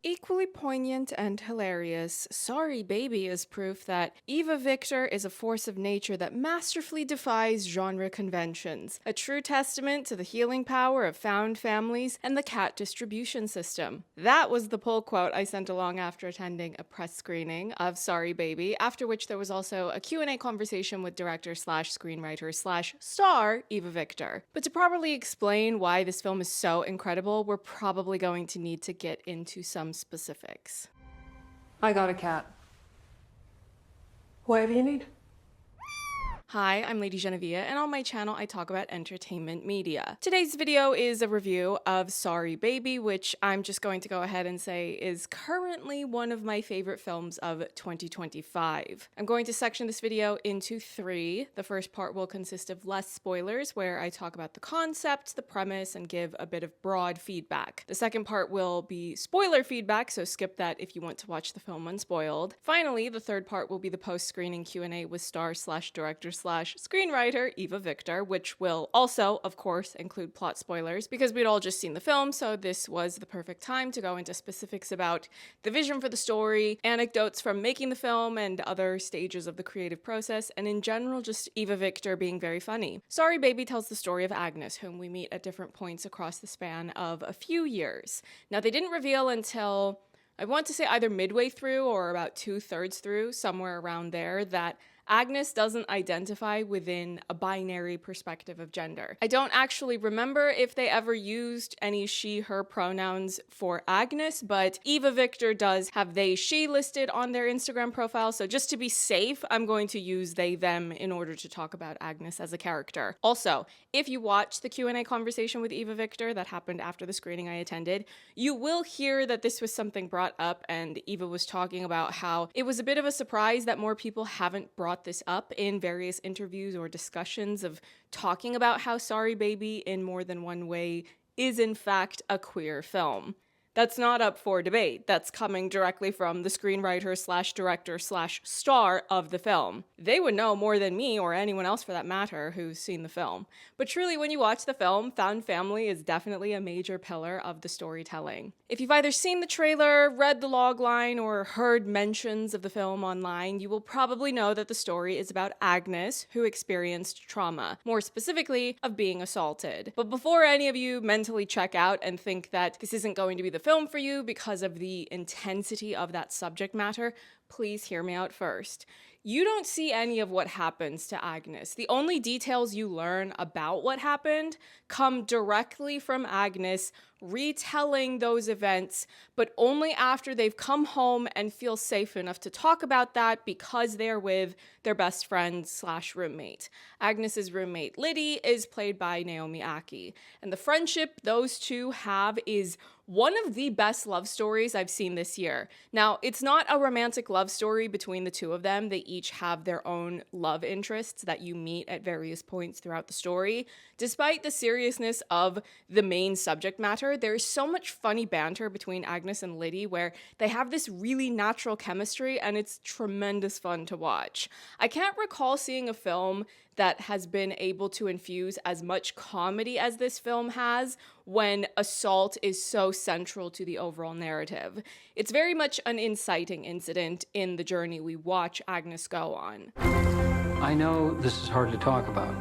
Equally poignant and hilarious, Sorry Baby is proof that Eva Victor is a force of nature that masterfully defies genre conventions, a true testament to the healing power of found families and the cat distribution system. That was the pull quote I sent along after attending a press screening of Sorry Baby, after which there was also a Q&A conversation with director slash screenwriter slash star Eva Victor. But to properly explain why this film is so incredible, we're probably going to need to get into some specifics. I got a cat. Whatever you need. Hi, I'm Lady Genevieve, and on my channel I talk about entertainment media. Today's video is a review of Sorry Baby, which I'm just going to go ahead and say is currently one of my favorite films of 2025. I'm going to section this video into three. The first part will consist of less spoilers, where I talk about the concept, the premise, and give a bit of broad feedback. The second part will be spoiler feedback, so skip that if you want to watch the film unspoiled. Finally, the third part will be the post-screening Q&A with star/director/screenwriter Eva Victor, which will also, of course, include plot spoilers because we'd all just seen the film, so this was the perfect time to go into specifics about the vision for the story, anecdotes from making the film and other stages of the creative process, and in general, just Eva Victor being very funny. Sorry Baby tells the story of Agnes, whom we meet at different points across the span of a few years. Now, they didn't reveal until, I want to say either midway through or about 2/3 through, somewhere around there, that Agnes doesn't identify within a binary perspective of gender. I don't actually remember if they ever used any she, her pronouns for Agnes, but Eva Victor does have they, she listed on their Instagram profile, so just to be safe, I'm going to use they, them in order to talk about Agnes as a character. Also, if you watch the Q&A conversation with Eva Victor that happened after the screening I attended, you will hear that this was something brought up, and Eva was talking about how it was a bit of a surprise that more people haven't brought this up in various interviews or discussions of talking about how Sorry Baby in more than one way is in fact a queer film. That's not up for debate. That's coming directly from the screenwriter/director/star of the film. They would know more than me or anyone else for that matter who's seen the film. But truly, when you watch the film, found family is definitely a major pillar of the storytelling. If you've either seen the trailer, read the logline, or heard mentions of the film online, you will probably know that the story is about Agnes, who experienced trauma, more specifically of being assaulted. But before any of you mentally check out and think that this isn't going to be the film for you because of the intensity of that subject matter, please hear me out first. You don't see any of what happens to Agnes. The only details you learn about what happened come directly from Agnes retelling those events, but only after they've come home and feel safe enough to talk about that because they're with their best friend/roommate. Agnes's roommate, Liddy, is played by Naomi Ackie, and the friendship those two have is one of the best love stories I've seen this year. Now, it's not a romantic love story between the two of them. They each have their own love interests that you meet at various points throughout the story. Despite the seriousness of the main subject matter, there's so much funny banter between Agnes and Liddy where they have this really natural chemistry, and it's tremendous fun to watch. I can't recall seeing a film that has been able to infuse as much comedy as this film has when assault is so central to the overall narrative. It's very much an inciting incident in the journey we watch Agnes go on. I know this is hard to talk about.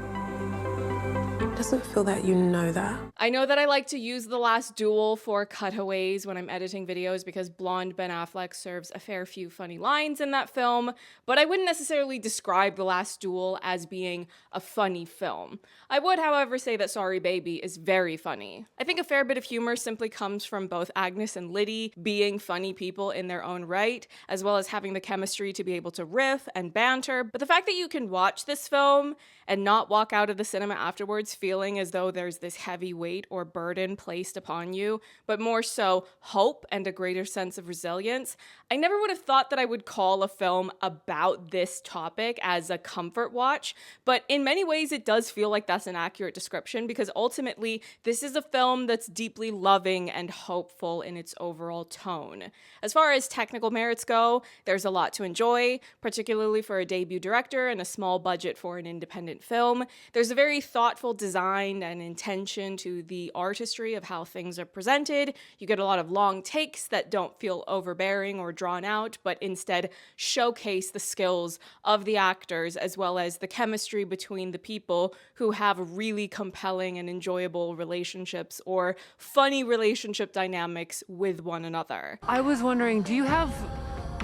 It doesn't feel that you know that. I know that I like to use the last duel for cutaways when I'm editing videos because blonde Ben Affleck serves a fair few funny lines in that film, but I wouldn't necessarily describe The Last Duel as being a funny film. I would, however, say that Sorry Baby is very funny. I think a fair bit of humor simply comes from both Agnes and Liddy being funny people in their own right, as well as having the chemistry to be able to riff and banter, but the fact that you can watch this film and not walk out of the cinema afterwards feeling as though there's this heavy weight or burden placed upon you, but more so hope and a greater sense of resilience. I never would have thought that I would call a film about this topic as a comfort watch, but in many ways it does feel like that's an accurate description because ultimately this is a film that's deeply loving and hopeful in its overall tone. As far as technical merits go, there's a lot to enjoy, particularly for a debut director and a small budget for an independent film. There's a very thoughtful design design and intention to the artistry of how things are presented. You get a lot of long takes that don't feel overbearing or drawn out, but instead showcase the skills of the actors as well as the chemistry between the people who have really compelling and enjoyable relationships or funny relationship dynamics with one another. I was wondering, do you have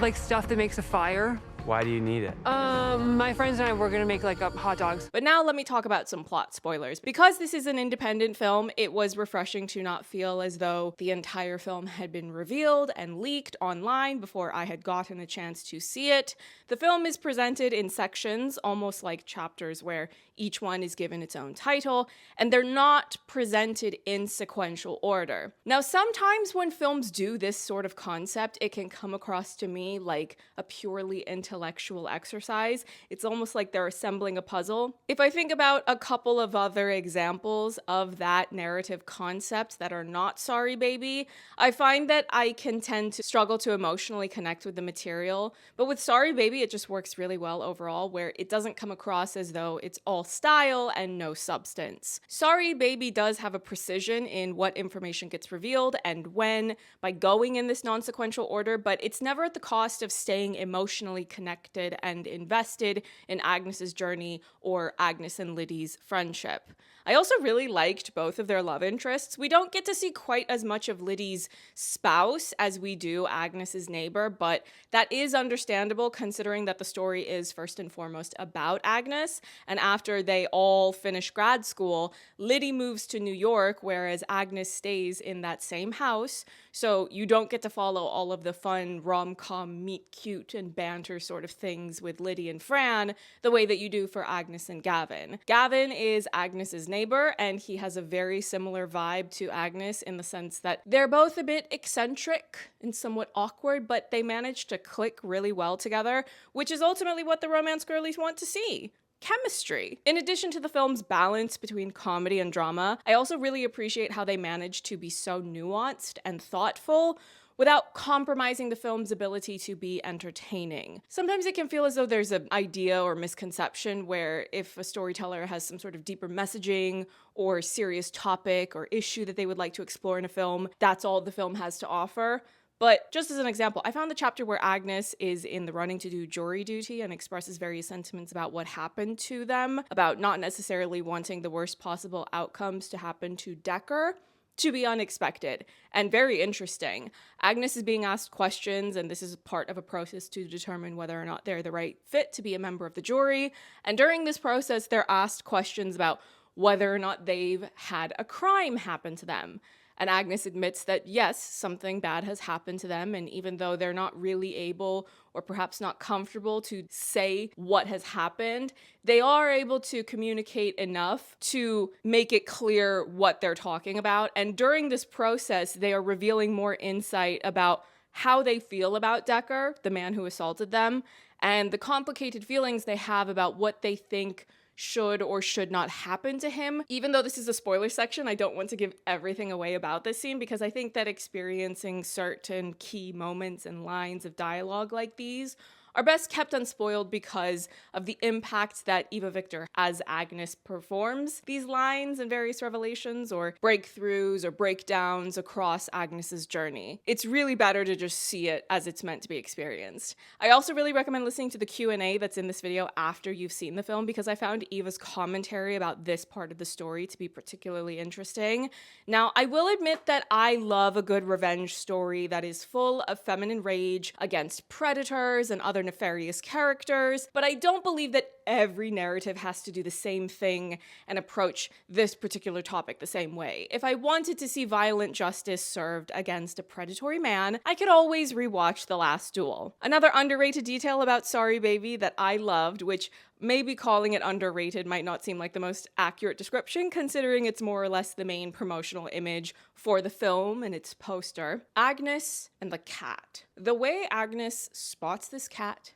like stuff that makes a fire? Why do you need it? My friends and I were gonna make like hot dogs. But now let me talk about some plot spoilers. Because this is an independent film, it was refreshing to not feel as though the entire film had been revealed and leaked online before I had gotten a chance to see it. The film is presented in sections, almost like chapters where each one is given its own title, and they're not presented in sequential order. Now, sometimes when films do this sort of concept, it can come across to me like a purely intellectual exercise. It's almost like they're assembling a puzzle. If I think about a couple of other examples of that narrative concept that are not Sorry Baby, I find that I can tend to struggle to emotionally connect with the material. But with Sorry Baby, it just works really well overall, where it doesn't come across as though it's all style and no substance. Sorry Baby does have a precision in what information gets revealed and when by going in this non-sequential order, but it's never at the cost of staying emotionally connected and invested in Agnes's journey or Agnes and Liddy's friendship. I also really liked both of their love interests. We don't get to see quite as much of Liddy's spouse as we do Agnes's neighbor, but that is understandable considering that the story is first and foremost about Agnes. And after they all finish grad school, Liddy moves to New York, whereas Agnes stays in that same house. So you don't get to follow all of the fun rom-com meet cute and banter sort of things with Liddy and Fran the way that you do for Agnes and Gavin. Gavin is Agnes's neighbor, and he has a very similar vibe to Agnes in the sense that they're both a bit eccentric and somewhat awkward, but they manage to click really well together, which is ultimately what the romance girlies want to see. Chemistry. In addition to the film's balance between comedy and drama, I also really appreciate how they manage to be so nuanced and thoughtful without compromising the film's ability to be entertaining. Sometimes it can feel as though there's an idea or misconception where if a storyteller has some sort of deeper messaging or serious topic or issue that they would like to explore in a film, that's all the film has to offer. But just as an example, I found the chapter where Agnes is in the running to do jury duty and expresses various sentiments about what happened to them, about not necessarily wanting the worst possible outcomes to happen to Decker, to be unexpected and very interesting. Agnes is being asked questions, and this is part of a process to determine whether or not they're the right fit to be a member of the jury. And during this process, they're asked questions about whether or not they've had a crime happen to them. And Agnes admits that, yes, something bad has happened to them, and even though they're not really able or perhaps not comfortable to say what has happened, they are able to communicate enough to make it clear what they're talking about. And during this process, they are revealing more insight about how they feel about Decker, the man who assaulted them, and the complicated feelings they have about what they think should or should not happen to him. Even though this is a spoiler section, I don't want to give everything away about this scene because I think that experiencing certain key moments and lines of dialogue like these are best kept unspoiled because of the impact that Eva Victor as Agnes performs these lines and various revelations or breakthroughs or breakdowns across Agnes's journey. It's really better to just see it as it's meant to be experienced. I also really recommend listening to the Q&A that's in this video after you've seen the film because I found Eva's commentary about this part of the story to be particularly interesting. Now, I will admit that I love a good revenge story that is full of feminine rage against predators and other nefarious characters, but I don't believe that every narrative has to do the same thing and approach this particular topic the same way. If I wanted to see violent justice served against a predatory man, I could always rewatch The Last Duel. Another underrated detail about Sorry Baby that I loved, which maybe calling it underrated might not seem like the most accurate description considering it's more or less the main promotional image for the film and its poster. Agnes and the cat. The way Agnes spots this cat,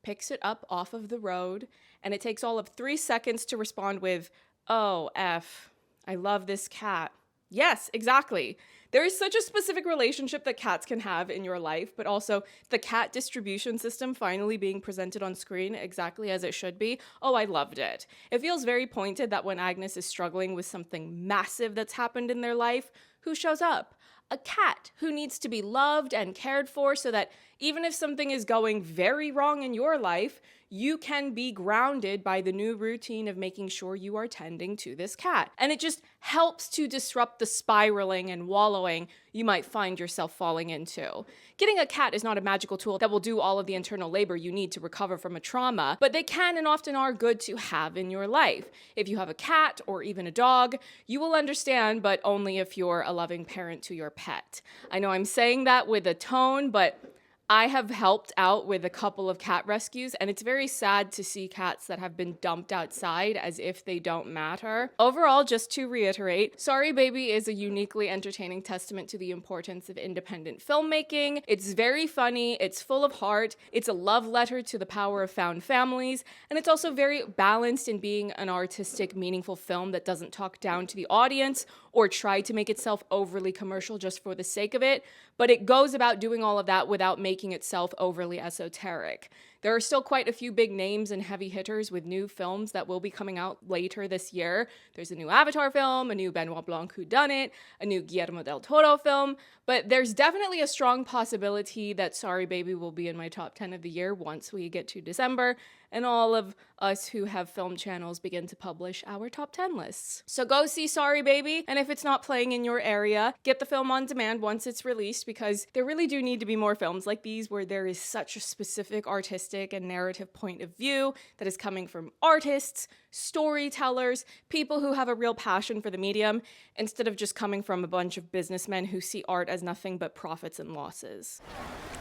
picks it up off of the road, and it takes all of 3 seconds to respond with, "Oh, F, I love this cat." Yes, exactly. There is such a specific relationship that cats can have in your life, but also the cat distribution system finally being presented on screen exactly as it should be. Oh, I loved it. It feels very pointed that when Agnes is struggling with something massive that's happened in their life, who shows up? A cat who needs to be loved and cared for so that even if something is going very wrong in your life, you can be grounded by the new routine of making sure you are tending to this cat. And it just helps to disrupt the spiraling and wallowing you might find yourself falling into. Getting a cat is not a magical tool that will do all of the internal labor you need to recover from a trauma, but they can and often are good to have in your life. If you have a cat or even a dog, you will understand, but only if you're a loving parent to your pet. I know I'm saying that with a tone, but I have helped out with a couple of cat rescues, and it's very sad to see cats that have been dumped outside as if they don't matter. Overall, just to reiterate, Sorry Baby is a uniquely entertaining testament to the importance of independent filmmaking. It's very funny, it's full of heart, it's a love letter to the power of found families, and it's also very balanced in being an artistic, meaningful film that doesn't talk down to the audience or try to make itself overly commercial just for the sake of it, but it goes about doing all of that without making itself overly esoteric. There are still quite a few big names and heavy hitters with new films that will be coming out later this year. There's a new Avatar film, a new Benoit Blanc whodunit, a new Guillermo del Toro film, but there's definitely a strong possibility that Sorry Baby will be in my top 10 of the year once we get to December, and all of us who have film channels begin to publish our top 10 lists. So go see Sorry Baby, and if it's not playing in your area, get the film on demand once it's released, because there really do need to be more films like these where there is such a specific artistic and narrative point of view that is coming from artists, storytellers, people who have a real passion for the medium, instead of just coming from a bunch of businessmen who see art as nothing but profits and losses.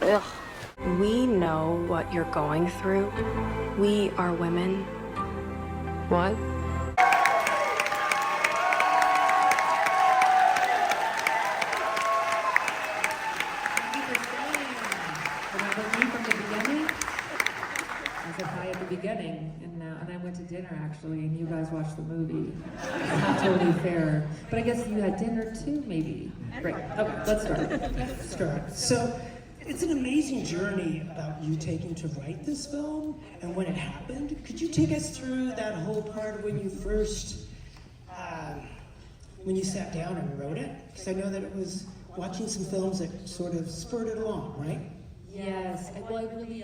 Ugh. We know what you're going through. We are women. What? Beginning, and I went to dinner actually, and you guys watched the movie. It's not totally fair, but I guess you had dinner too, maybe. Great. Okay, let's start. So, it's an amazing journey about you taking to write this film and when it happened. Could you take us through that whole part when you first, when you sat down and wrote it? Because I know that it was watching some films that sort of spurred it along, right? Yes. Well, I really.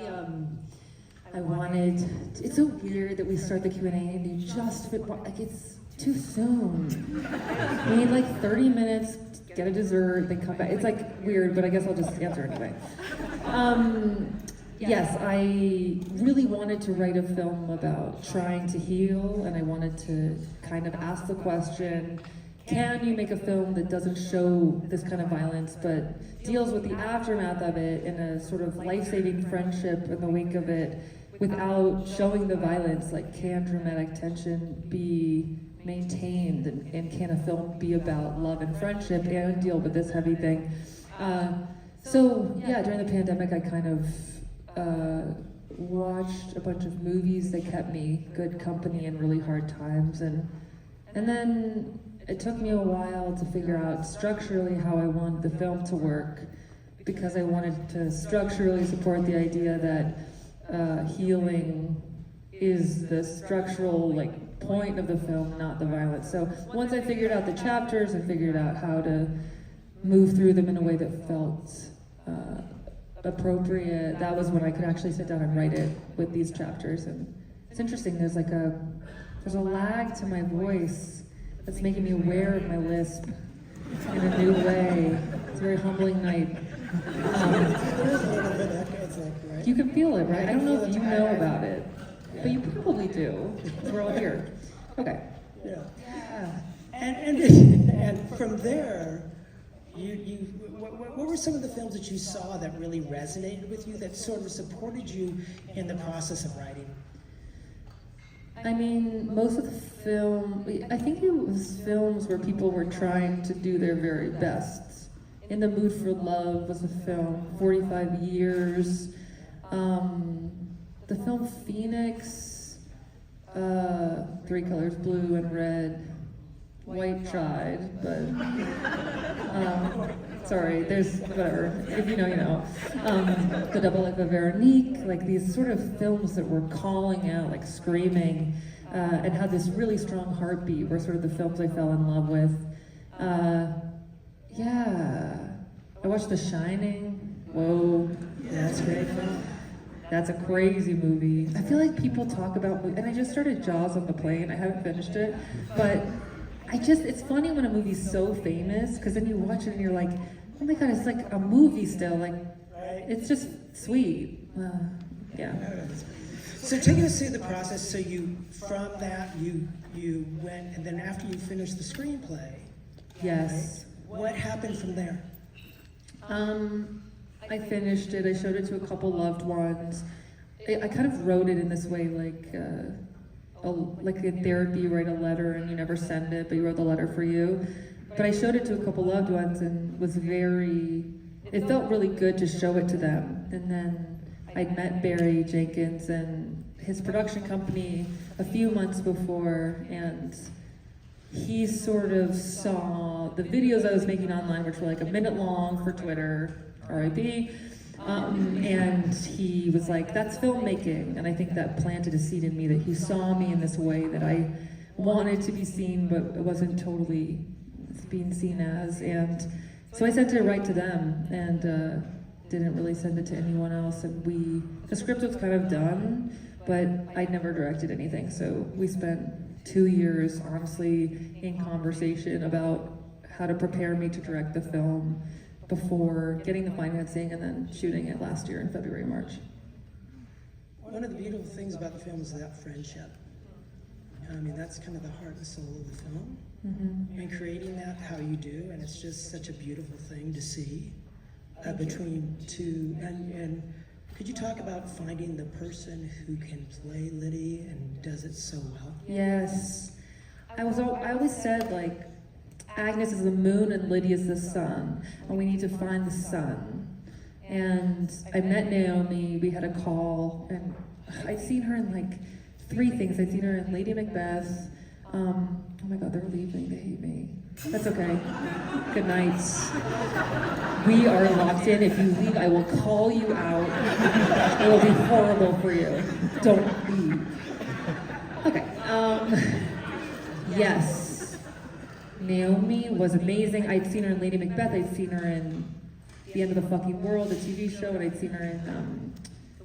I wanted, it's so weird that we start the Q&A and you just fit, like it's too soon. We need like 30 minutes, get a dessert, then come back. It's like weird, but I guess I'll just answer anyway. Yes, I really wanted to write a film about trying to heal, and I wanted to kind of ask the question, can you make a film that doesn't show this kind of violence, but deals with the aftermath of it in a sort of life-saving friendship in the wake of it, without showing the violence? Like, can dramatic tension be maintained, and can a film be about love and friendship and deal with this heavy thing? So yeah, during the pandemic I kind of watched a bunch of movies that kept me good company in really hard times, and then it took me a while to figure out structurally how I wanted the film to work, because I wanted to structurally support the idea that healing is the structural point of the film, not the violence. So once I figured out the chapters and figured out how to move through them in a way that felt appropriate, that was when I could actually sit down and write it with these chapters. And it's interesting, there's a lag to my voice that's making me aware of my lisp in a new way. It's a very humbling night. You can feel it, right? I don't know if you know about it, but you probably do. We're all here. Okay. Yeah. And from there, what were some of the films that you saw that really resonated with you, that sort of supported you in the process of writing? I mean, most of the film, I think it was films where people were trying to do their very best. In the Mood for Love was a film, 45 Years. The film Phoenix, Three Colors, Blue and Red. white tried, but sorry, there's whatever. If you know, you know. The Double Life of Veronique, like these sort of films that were calling out, like screaming, and had this really strong heartbeat were sort of the films I fell in love with. Yeah, I watched The Shining. Whoa, Yeah, that's great. that's a crazy movie. I feel like people talk about, and I just started Jaws on the plane. I haven't finished it, but it's funny when a movie's so famous, because then you watch it and you're like, oh my god, it's like a movie still. Like, it's just sweet. Yeah. So take us through the process. So you, from that, you went, and then after you finished the screenplay, Yes. right, what happened from there? I finished it. I showed it to a couple loved ones. I kind of wrote it in this way, like in therapy, you write a letter and you never send it, but you wrote the letter for you. But I showed it to a couple loved ones and it felt really good to show it to them. And then I'd met Barry Jenkins and his production company a few months before, and he sort of saw the videos I was making online, which were like a minute long for Twitter, RIP, and he was like, that's filmmaking. And I think that planted a seed in me, that he saw me in this way that I wanted to be seen, but it wasn't totally being seen as. And so I sent it right to them, and didn't really send it to anyone else. And the script was kind of done, but I'd never directed anything. So we spent 2 years, honestly, in conversation about how to prepare me to direct the film before getting the financing and then shooting it last year in February, March. One of the beautiful things about the film is that friendship. I mean, that's kind of the heart and soul of the film. Mm-hmm. And creating that how you do, and it's just such a beautiful thing to see between two. And could you talk about finding the person who can play Liddy and does it so well? Yes. I always said, like, Agnes is the moon and Lydia is the sun, and we need to find the sun. And I met Naomi, we had a call, and I'd seen her in like 3 things. I'd seen her in Lady Macbeth. Oh my god, they're leaving, they hate me. That's okay. Good night. We are locked in. If you leave, I will call you out. It will be horrible for you. Don't leave. Okay. Yes. Naomi was amazing. I'd seen her in Lady Macbeth. I'd seen her in The End of the Fucking World, the TV show, and I'd seen her in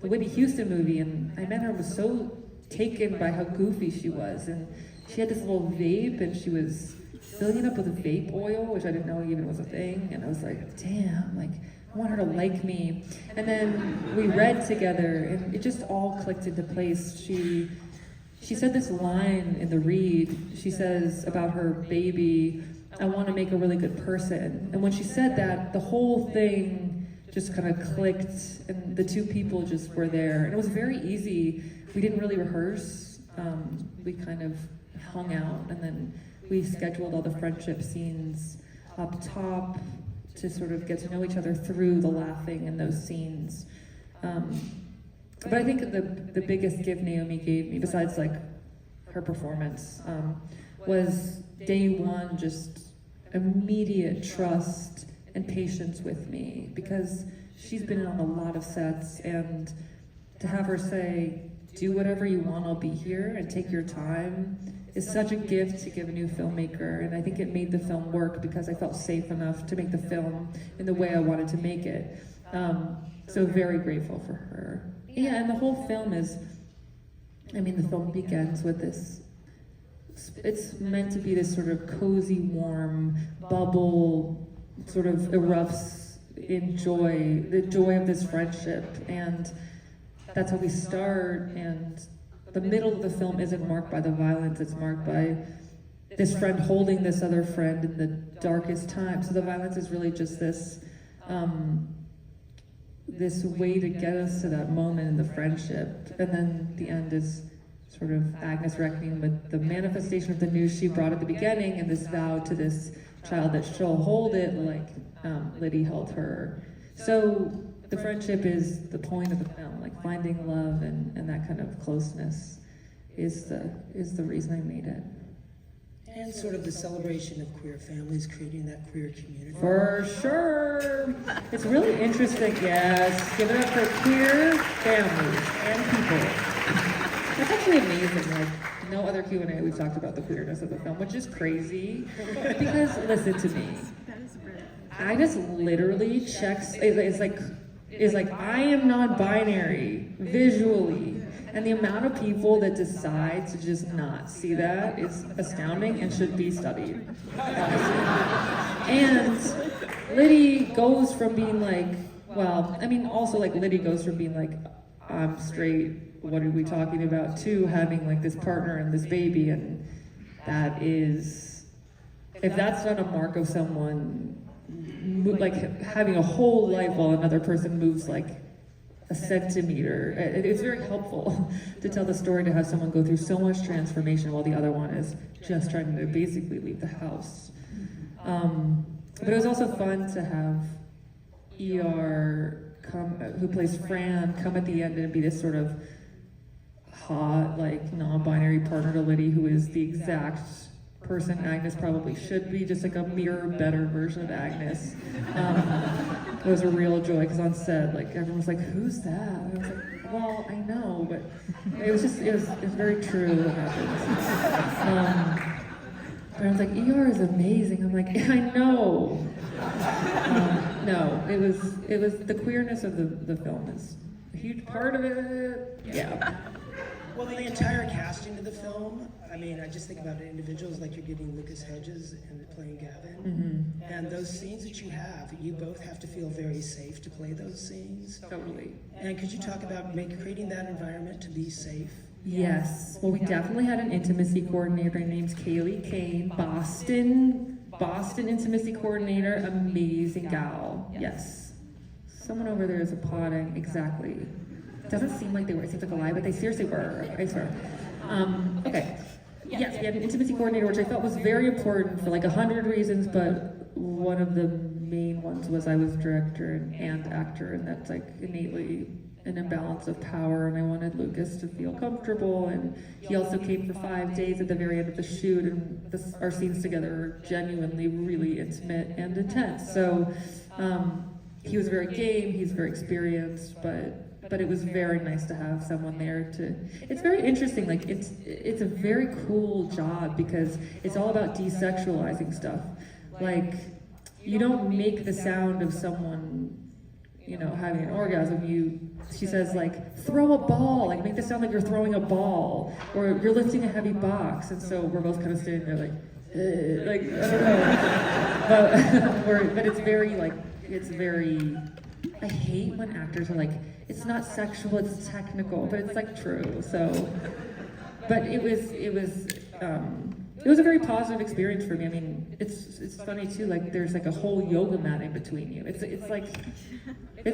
the Whitney Houston movie. And I met her and was so taken by how goofy she was. And she had this little vape, and she was filling it up with vape oil, which I didn't know even was a thing. And I was like, damn, like, I want her to like me. And then we read together, and it just all clicked into place. She said this line in the read. She says about her baby, I want to make a really good person. And when she said that, the whole thing just kind of clicked, and the 2 people just were there. And it was very easy. We didn't really rehearse. We kind of hung out, and then we scheduled all the friendship scenes up top to sort of get to know each other through the laughing in those scenes. But I think the biggest gift Naomi gave me, besides like her performance, was day one just immediate trust and patience with me, because she's been on a lot of sets, and to have her say, do whatever you want, I'll be here, and take your time, is such a gift to give a new filmmaker. And I think it made the film work because I felt safe enough to make the film in the way I wanted to make it. So very grateful for her. Yeah, and the whole film is, I mean, the film begins with this, it's meant to be this sort of cozy, warm bubble, sort of erupts in joy, the joy of this friendship. And that's how we start. And the middle of the film isn't marked by the violence, it's marked by this friend holding this other friend in the darkest time. So the violence is really just this, this way to get us to that moment in the friendship. And then the end is sort of Agnes reckoning with the manifestation of the news she brought at the beginning, and this vow to this child that she'll hold it like Liddy held her. So the friendship is the point of the film, like finding love and that kind of closeness is the reason I made it. And sort of the celebration of queer families, creating that queer community. For sure. It's really interesting, yes. Give it up for queer families and people. That's actually amazing. Like, no other Q&A we've talked about the queerness of the film, which is crazy. Because, listen to me. I just literally checks, it's like I am non-binary visually. And the amount of people that decide to just not see that is astounding and should be studied, honestly. And Liddy goes from being like, well, I mean, also like Liddy goes from being like, I'm straight, what are we talking about, to having like this partner and this baby, and that is, if that's not a mark of someone, like having a whole life while another person moves like a centimeter. It's very helpful to tell the story, to have someone go through so much transformation while the other one is just trying to basically leave the house. But it was also fun to have ER who plays Fran, come at the end and be this sort of hot, like non-binary partner to Liddy, who is the exact person Agnes probably should be, just like a mirror better version of Agnes. It was a real joy, because on set, like everyone was like, "Who's that?" And I was like, "Well, I know," but it was very true what happened. But I was like, "ER is amazing." I'm like, "I know." No, it was the queerness of the film is a huge part of it. Yeah. Well, the entire casting of the film, I mean, I just think about individuals like you're getting Lucas Hedges and playing Gavin. Mm-hmm. And those scenes that you both have to feel very safe to play those scenes. Totally. And could you talk about creating that environment to be safe? Yes. Well, we definitely had an intimacy coordinator named Kaylee Kane, Boston intimacy coordinator, amazing gal. Yes. Someone over there is applauding, exactly. Doesn't seem like they were, it seems like a lie, but they seriously were, I swear. Okay. Yes, we had an intimacy coordinator, which I felt was very important for like 100 reasons, but one of the main ones was I was director and actor, and that's like innately an imbalance of power, and I wanted Lucas to feel comfortable, and he also came for 5 days at the very end of the shoot, and our scenes together were genuinely really intimate and intense. So he was very game, he's very experienced, but it was very nice to have someone there to, it's very interesting, like it's a very cool job because it's all about desexualizing stuff. Like, you don't make the sound of someone, having an orgasm, she says like, throw a ball, like make the sound like you're throwing a ball, or you're lifting a heavy box, and so we're both kind of standing there like, I don't know, but it's very, I hate when actors are like, it's not sexual, it's technical, but it's like true. So, but it was a very positive experience for me. I mean, it's funny too. Like there's like a whole yoga mat in between you. It's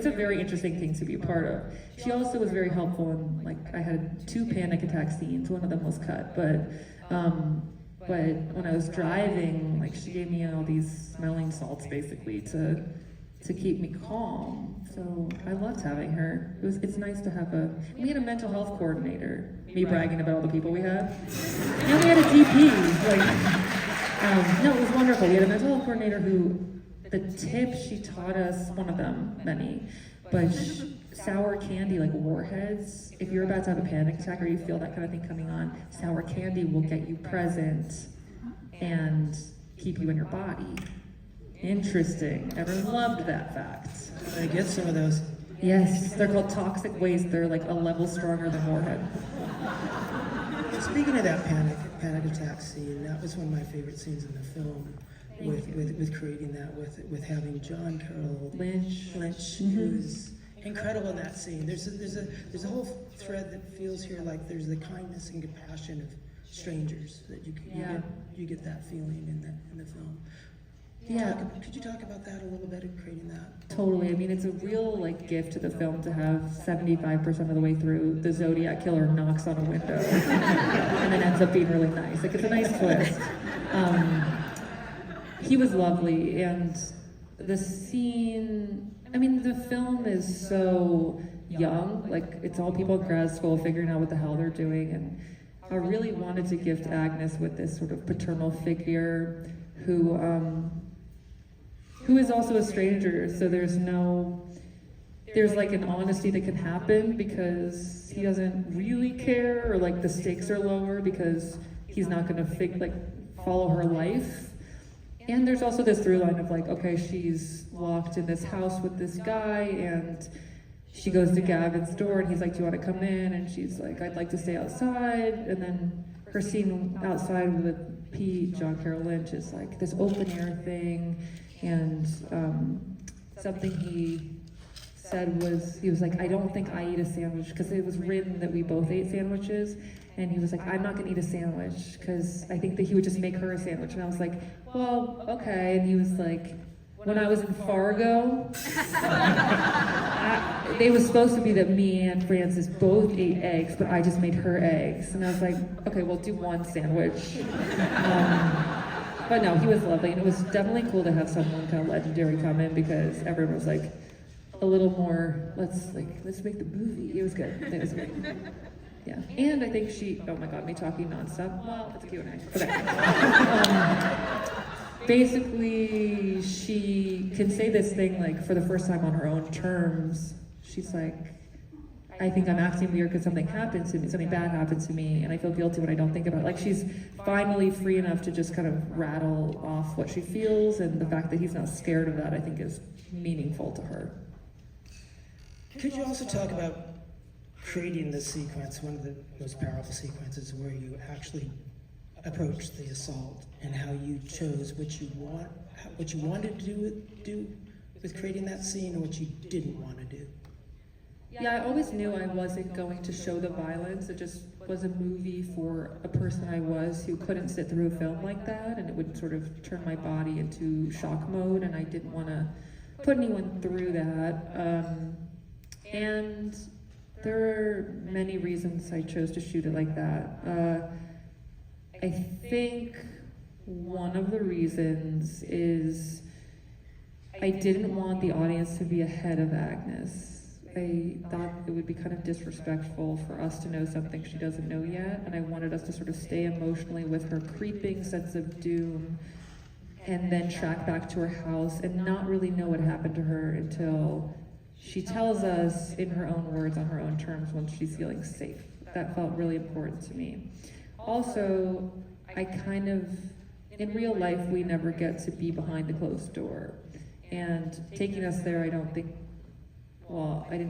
a very interesting thing to be a part of. She also was very helpful, and like I had 2 panic attack scenes. One of them was cut, but when I was driving, like she gave me all these smelling salts basically to keep me calm. So I loved having her. It's nice to have we had a mental health coordinator, me bragging about all the people we had. And we had a DP, no, it was wonderful. We had a mental health coordinator who, the tips she taught us, one of them, many, but sour candy, like warheads, if you're about to have a panic attack or you feel that kind of thing coming on, sour candy will get you present and keep you in your body. Interesting. Everyone loved that fact. I get some of those. Yes, they're called toxic waste. They're like a level stronger than warhead. Speaking of that panic attack scene, that was one of my favorite scenes in the film. With creating that, with having John Carroll, Lynch, who's incredible in that scene. There's a whole thread that feels here like there's the kindness and compassion of strangers that you get that feeling in the film. Could you talk about that a little bit in creating that? Totally. I mean, it's a real gift to the film to have 75% of the way through the Zodiac killer knocks on a window and then ends up being really nice. Like, it's a nice twist. He was lovely, and the scene, I mean, the film is so young. Like, it's all people in grad school figuring out what the hell they're doing, and I really wanted to gift Agnes with this sort of paternal figure who is also a stranger, so there's like an honesty that can happen because he doesn't really care, or like the stakes are lower because he's not gonna follow her life. And there's also this through line of like, okay, she's locked in this house with this guy, and she goes to Gavin's door and he's like, do you want to come in? And she's like, I'd like to stay outside. And then her scene outside with Pete, John Carroll Lynch, is like this open air thing. And something he said was, he was like, I don't think I eat a sandwich, because it was written that we both ate sandwiches. And he was like, I'm not gonna eat a sandwich, because I think that he would just make her a sandwich. And I was like, well, okay. And he was like, when I was in Fargo, they was supposed to be that me and Frances both ate eggs, but I just made her eggs. And I was like, okay, well, do one sandwich. But no, he was lovely, and it was definitely cool to have someone kind of legendary come in, because everyone was like a little more, let's make the movie. It was good. It was great. Yeah, and I think oh my God, me talking nonstop. Well, it's a Q&A. Okay. Basically, she can say this thing like for the first time on her own terms. She's like, I think I'm acting weird because something happened to me, something bad happened to me, and I feel guilty when I don't think about it. Like, she's finally free enough to just kind of rattle off what she feels, and the fact that he's not scared of that, I think, is meaningful to her. Could you also talk about creating this sequence, one of the most powerful sequences, where you actually approached the assault, and how you chose what you wanted to do with creating that scene, and what you didn't want to do? Yeah, I always knew I wasn't going to show the violence. It just was a movie for a person I was who couldn't sit through a film like that, and it would sort of turn my body into shock mode, and I didn't want to put anyone through that. And there are many reasons I chose to shoot it like that. I think one of the reasons is I didn't want the audience to be ahead of Agnes. I thought it would be kind of disrespectful for us to know something she doesn't know yet, and I wanted us to sort of stay emotionally with her creeping sense of doom, and then track back to her house and not really know what happened to her until she tells us in her own words, on her own terms, when she's feeling safe. That felt really important to me. Also, in real life, we never get to be behind the closed door. And taking us there, I didn't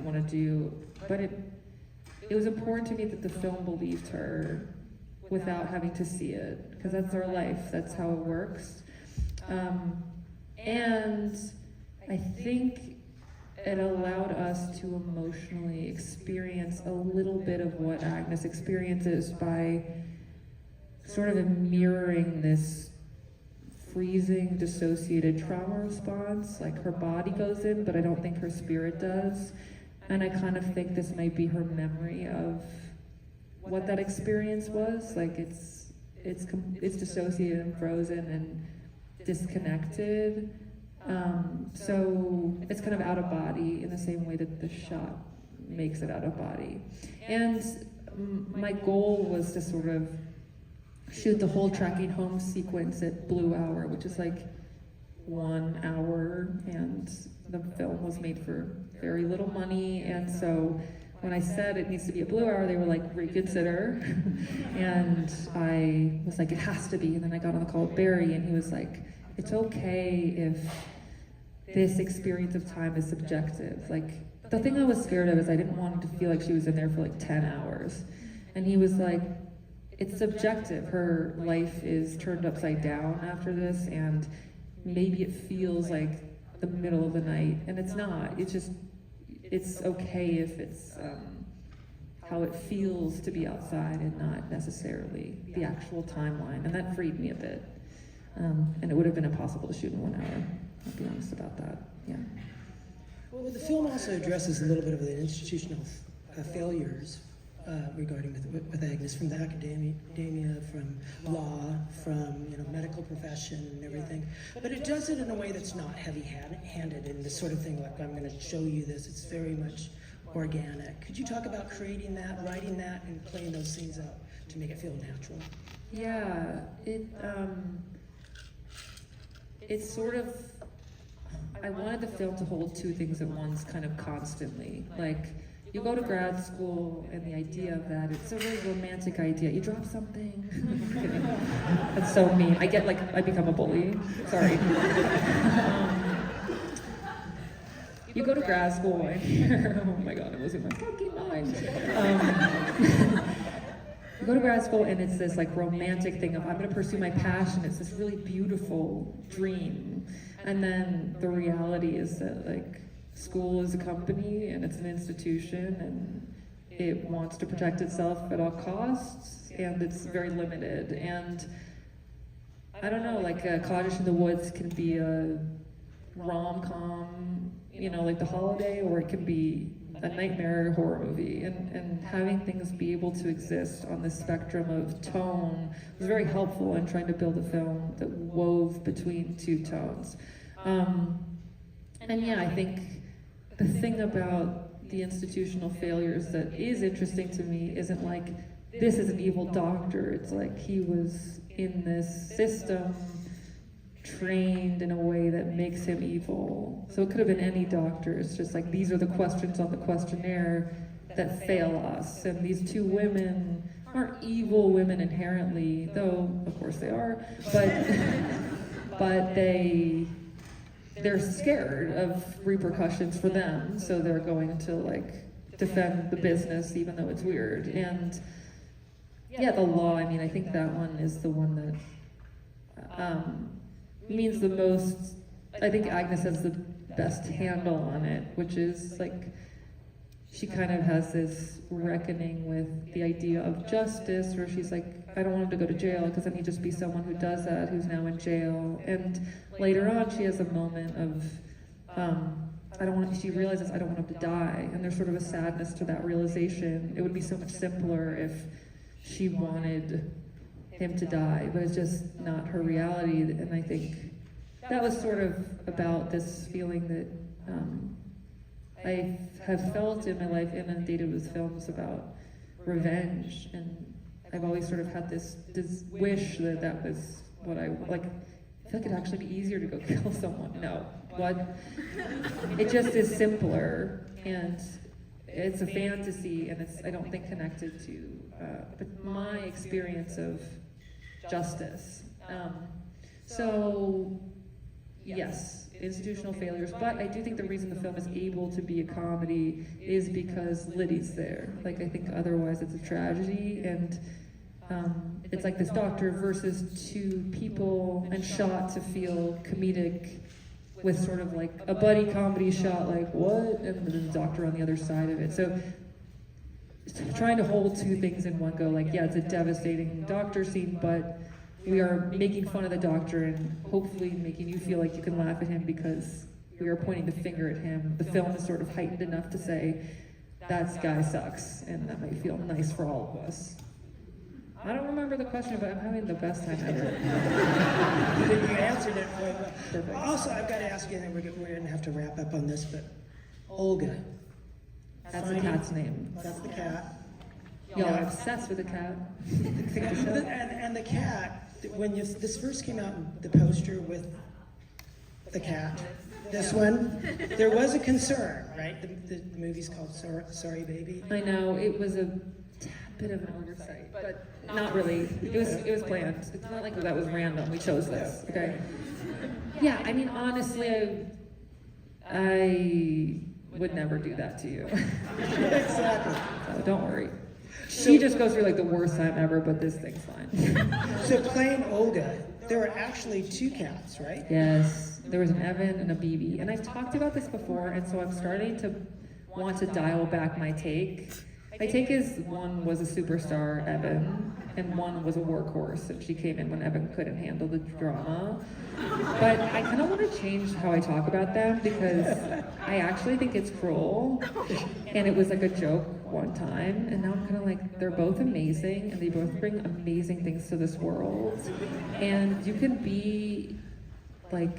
want to do, but it was important to me that the film believed her without having to see it, because that's our life, that's how it works. And I think it allowed us to emotionally experience a little bit of what Agnes experiences by sort of mirroring this freezing, dissociated trauma response. Like, her body goes in, but I don't think her spirit does. And I kind of think this might be her memory of what that experience was. Like, it's dissociated and frozen and disconnected. So it's kind of out of body in the same way that the shot makes it out of body. And my goal was to sort of shoot the whole tracking home sequence at Blue Hour, which is like 1 hour, and the film was made for very little money. And so when I said it needs to be a Blue Hour, they were like, reconsider. And I was like, it has to be. And then I got on the call with Barry, and he was like, it's okay if this experience of time is subjective. Like, the thing I was scared of is I didn't want to feel like she was in there for like 10 hours. And he was like, it's subjective. Her life is turned upside down after this, and maybe it feels like the middle of the night, and it's not. It's just, it's okay if it's how it feels to be outside and not necessarily the actual timeline. And that freed me a bit. And it would have been impossible to shoot in 1 hour. I'll be honest about that, yeah. Well, the film also addresses a little bit of the institutional failures regarding with Agnes, from the academia, from law, from medical profession and everything. But it does it in a way that's not heavy-handed, and the sort of thing like, I'm going to show you this. It's very much organic. Could you talk about creating that, writing that, and playing those scenes out to make it feel natural? Yeah, it's sort of, I wanted the film to hold two things at once kind of constantly. Like, you go to grad school and the idea of that, it's a really romantic idea. You drop something. That's so mean. I become a bully. Sorry. You go to grad school and oh my God, it was in my fucking mind. You go to grad school and it's this like romantic thing of I'm gonna pursue my passion. It's this really beautiful dream. And then the reality is that like school is a company and it's an institution and it wants to protect itself at all costs and it's very limited. And I don't know, like a Cottage in the Woods can be a rom-com, you know, like The Holiday, or it can be a nightmare horror movie, and having things be able to exist on the spectrum of tone was very helpful in trying to build a film that wove between two tones. And yeah, I think the thing about the institutional failures that is interesting to me isn't like, this is an evil doctor, it's like he was in this system trained in a way that makes him evil. So it could have been any doctor. It's just like, these are the questions on the questionnaire that fail us. And these two women aren't evil women inherently, though of course they are, but they're scared of repercussions for them, so they're going to like defend the business even though it's weird. And yeah, the law, I mean, I think that one is the one that means the most. I think Agnes has the best handle on it, which is like, she kind of has this reckoning with the idea of justice, where she's like, I don't want him to go to jail because then he'd just be someone who does that, who's now in jail. And later on, she has a moment of, she realizes I don't want him to die. And there's sort of a sadness to that realization. It would be so much simpler if she wanted him to die, but it's just not her reality. And I think that was sort of about this feeling that I have felt in my life, inundated with films about revenge, and I've always sort of had this wish that was what I like. I feel like it'd actually be easier to go kill someone. No, what? It just is simpler, and it's a fantasy, and it's, I don't think, connected to but my experience of justice. So yes, institutional failures, but I do think the reason the film is able to be a comedy is because Liddy's there. Like, I think otherwise it's a tragedy, and it's like this doctor versus two people, and shot to feel comedic with sort of like a buddy comedy shot, like what, and then the doctor on the other side of it. So trying to hold two things in one go, like, yeah, it's a devastating doctor scene, but we are making fun of the doctor and hopefully making you feel like you can laugh at him because we are pointing the finger at him. The film is sort of heightened enough to say, that guy sucks, and that might feel nice for all of us. I don't remember the question, but I'm having the best time ever. You answered it quite well. Perfect. Also, I've got to ask you, and we're going to have to wrap up on this, but Olga. That's the cat's name. That's the cat. Y'all are obsessed with the cat. And the cat, when this first came out, the poster with the cat, this one, there was a concern, right? The movie's called Sorry Baby. I know, it was a tad bit of an oversight, but not really. It was planned. It's not like that was random. We chose this, okay? Yeah, I mean, honestly, I would never do that to you. Exactly. So don't worry. She just goes through like the worst time ever, but this thing's fine. So playing Olga, there were actually two cats, right? Yes, there was an Evan and a BB. And I've talked about this before, and so I'm starting to want to dial back my take. My take is one was a superstar, Evan, and one was a workhorse, and she came in when Evan couldn't handle the drama. But I kind of want to change how I talk about them because I actually think it's cruel, and it was like a joke one time, and now I'm kind of like, they're both amazing, and they both bring amazing things to this world, and you can be like,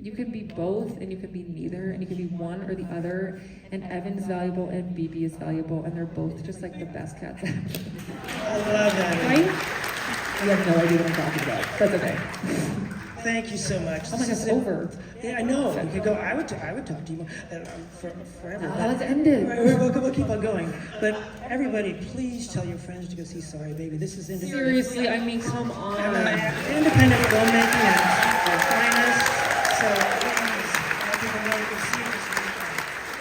you can be both and you can be neither and you can be one or the other, and Evan's valuable and BB is valuable, and they're both just like the best cats ever. I love that. Right? You have no idea what I'm talking about. That's okay. Thank you so much. Oh my God, it's over. Yeah, I know. We could go. I would talk to you forever. Let's end it. We'll keep on going. But everybody, please tell your friends to go see Sorry Baby. This is independent. Seriously, I mean, come on. Independent filmmaking at their finest. So please, let people know you can see this.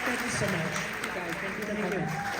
Thank you so much. You guys, thank you. Thank you.